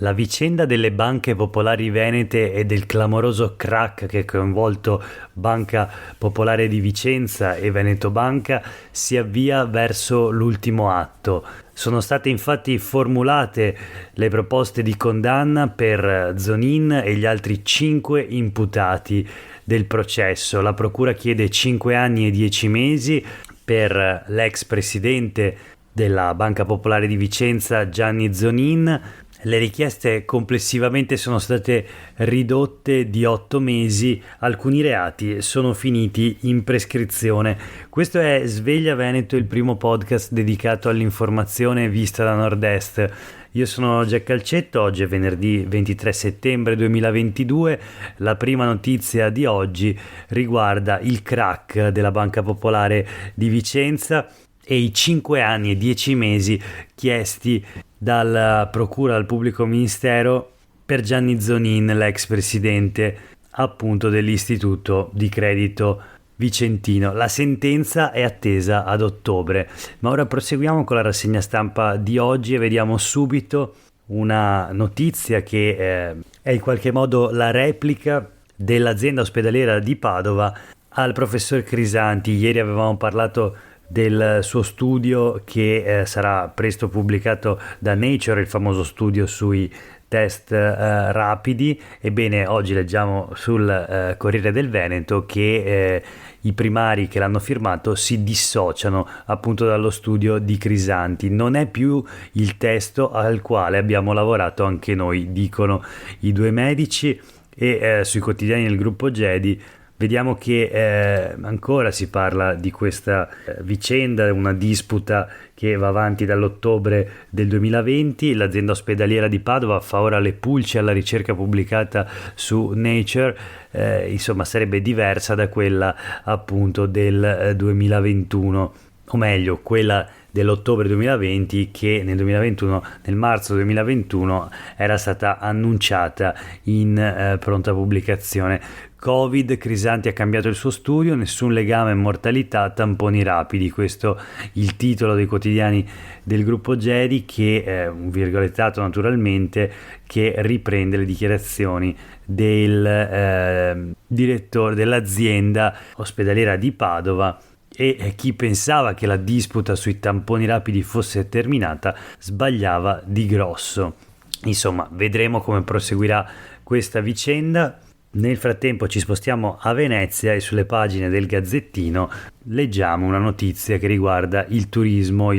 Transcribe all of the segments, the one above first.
La vicenda delle banche popolari venete e del clamoroso crack che ha coinvolto Banca Popolare di Vicenza e Veneto Banca si avvia verso l'ultimo atto. Sono state infatti formulate le proposte di condanna per Zonin e gli altri 5 imputati del processo. La procura chiede 5 anni e 10 mesi per l'ex presidente della Banca Popolare di Vicenza Gianni Zonin. Le richieste complessivamente sono state ridotte di 8 mesi, alcuni reati sono finiti in prescrizione. Questo è Sveglia Veneto, il primo podcast dedicato all'informazione vista da Nord-Est. Io sono Jack Calcetto, oggi è venerdì 23 settembre 2022. La prima notizia di oggi riguarda il crack della Banca Popolare di Vicenza e i 5 anni e 10 mesi chiesti dalla procura al pubblico ministero per Gianni Zonin, l'ex presidente appunto dell'Istituto di Credito Vicentino. La sentenza è attesa ad ottobre, ma ora proseguiamo con la rassegna stampa di oggi e vediamo subito una notizia che è in qualche modo la replica dell'azienda ospedaliera di Padova al professor Crisanti. Ieri avevamo parlato del suo studio che sarà presto pubblicato da Nature, il famoso studio sui test rapidi. Ebbene, oggi leggiamo sul Corriere del Veneto che i primari che l'hanno firmato si dissociano appunto dallo studio di Crisanti. Non è più il testo al quale abbiamo lavorato anche noi, dicono i due medici, e sui quotidiani del gruppo Gedi vediamo che ancora si parla di questa vicenda, una disputa che va avanti dall'ottobre del 2020. L'azienda ospedaliera di Padova fa ora le pulci alla ricerca pubblicata su Nature, insomma sarebbe diversa da quella appunto del 2021, o meglio quella dell'ottobre 2020 che nel marzo 2021 era stata annunciata in pronta pubblicazione. Covid, Crisanti ha cambiato il suo studio, nessun legame mortalità, tamponi rapidi. Questo il titolo dei quotidiani del gruppo Gedi, che è un virgolettato naturalmente, che riprende le dichiarazioni del direttore dell'azienda ospedaliera di Padova. E chi pensava che la disputa sui tamponi rapidi fosse terminata sbagliava di grosso. Insomma, vedremo come proseguirà questa vicenda. Nel frattempo ci spostiamo a Venezia e sulle pagine del Gazzettino leggiamo una notizia che riguarda il turismo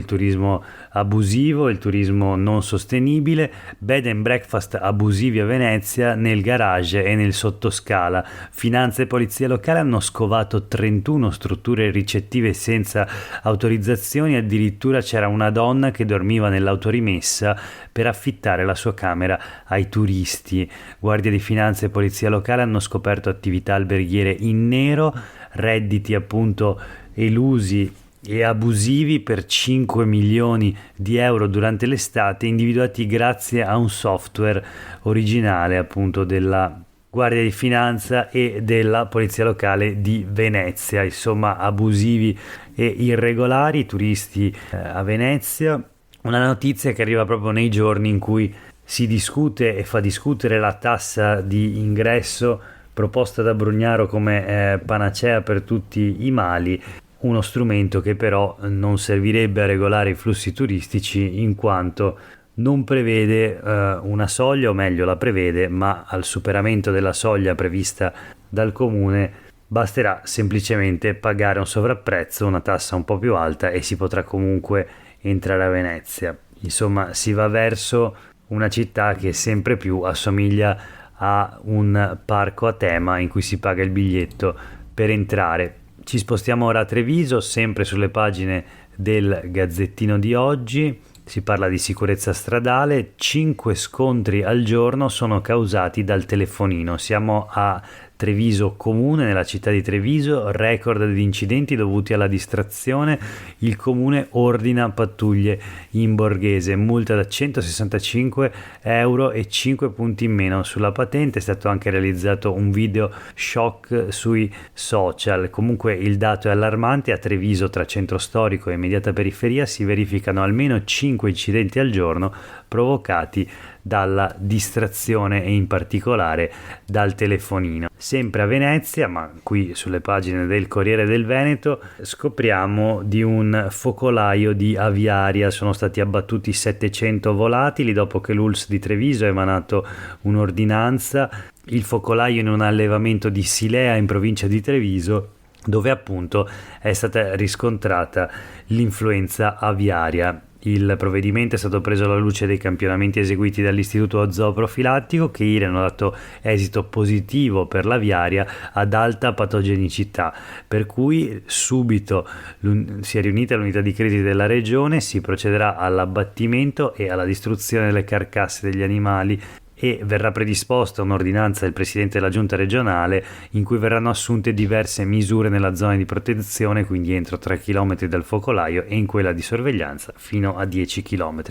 abusivo, il turismo non sostenibile. Bed and breakfast abusivi a Venezia, nel garage e nel sottoscala. Finanza e polizia locale hanno scovato 31 strutture ricettive senza autorizzazioni, addirittura c'era una donna che dormiva nell'autorimessa per affittare la sua camera ai turisti. Guardia di finanza e polizia locale hanno scoperto attività alberghiere in nero, redditi appunto elusi e abusivi per 5 milioni di euro durante l'estate, individuati grazie a un software originale appunto della Guardia di Finanza e della Polizia Locale di Venezia. Insomma, abusivi e irregolari turisti a Venezia. Una notizia che arriva proprio nei giorni in cui si discute e fa discutere la tassa di ingresso proposta da Brugnaro come panacea per tutti i mali, uno strumento che però non servirebbe a regolare i flussi turistici in quanto non prevede una soglia, o meglio la prevede, ma al superamento della soglia prevista dal comune basterà semplicemente pagare un sovrapprezzo, una tassa un po' più alta, e si potrà comunque entrare a Venezia. Insomma, si va verso una città che sempre più assomiglia a un parco a tema in cui si paga il biglietto per entrare. Ci spostiamo ora a Treviso, sempre sulle pagine del Gazzettino di oggi. Si parla di sicurezza stradale, 5 scontri al giorno sono causati dal telefonino. Siamo a Treviso Comune, nella città di Treviso, record di incidenti dovuti alla distrazione. Il comune ordina pattuglie in borghese, multa da 165 euro e 5 punti in meno sulla patente. È stato anche realizzato un video shock sui social. Comunque il dato è allarmante: a Treviso, tra centro storico e immediata periferia, si verificano almeno 5 incidenti al giorno provocati dalla distrazione e in particolare dal telefonino. Sempre a Venezia, ma qui sulle pagine del Corriere del Veneto, scopriamo di un focolaio di aviaria. Sono stati abbattuti 700 volatili dopo che l'ULSS di Treviso ha emanato un'ordinanza. Il focolaio in un allevamento di Silea in provincia di Treviso, dove appunto è stata riscontrata l'influenza aviaria. Il provvedimento è stato preso alla luce dei campionamenti eseguiti dall'Istituto Zooprofilattico, che ieri hanno dato esito positivo per l'aviaria ad alta patogenicità, per cui subito si è riunita l'unità di crisi della regione, si procederà all'abbattimento e alla distruzione delle carcasse degli animali e verrà predisposta un'ordinanza del presidente della giunta regionale in cui verranno assunte diverse misure nella zona di protezione, quindi entro 3 km dal focolaio, e in quella di sorveglianza fino a 10 km.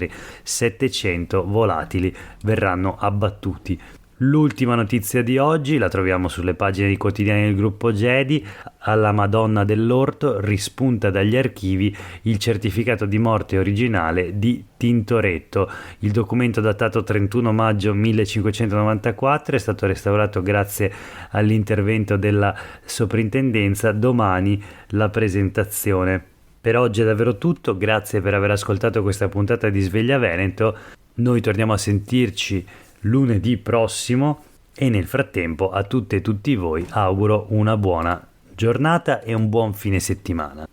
700 volatili verranno abbattuti. L'ultima notizia di oggi la troviamo sulle pagine dei quotidiani del gruppo Gedi. Alla Madonna dell'Orto rispunta dagli archivi il certificato di morte originale di Tintoretto. Il documento datato 31 maggio 1594 è stato restaurato grazie all'intervento della soprintendenza. Domani la presentazione. Per oggi è davvero tutto, grazie per aver ascoltato questa puntata di Sveglia Veneto. Noi torniamo a sentirci lunedì prossimo e nel frattempo a tutte e tutti voi auguro una buona giornata e un buon fine settimana.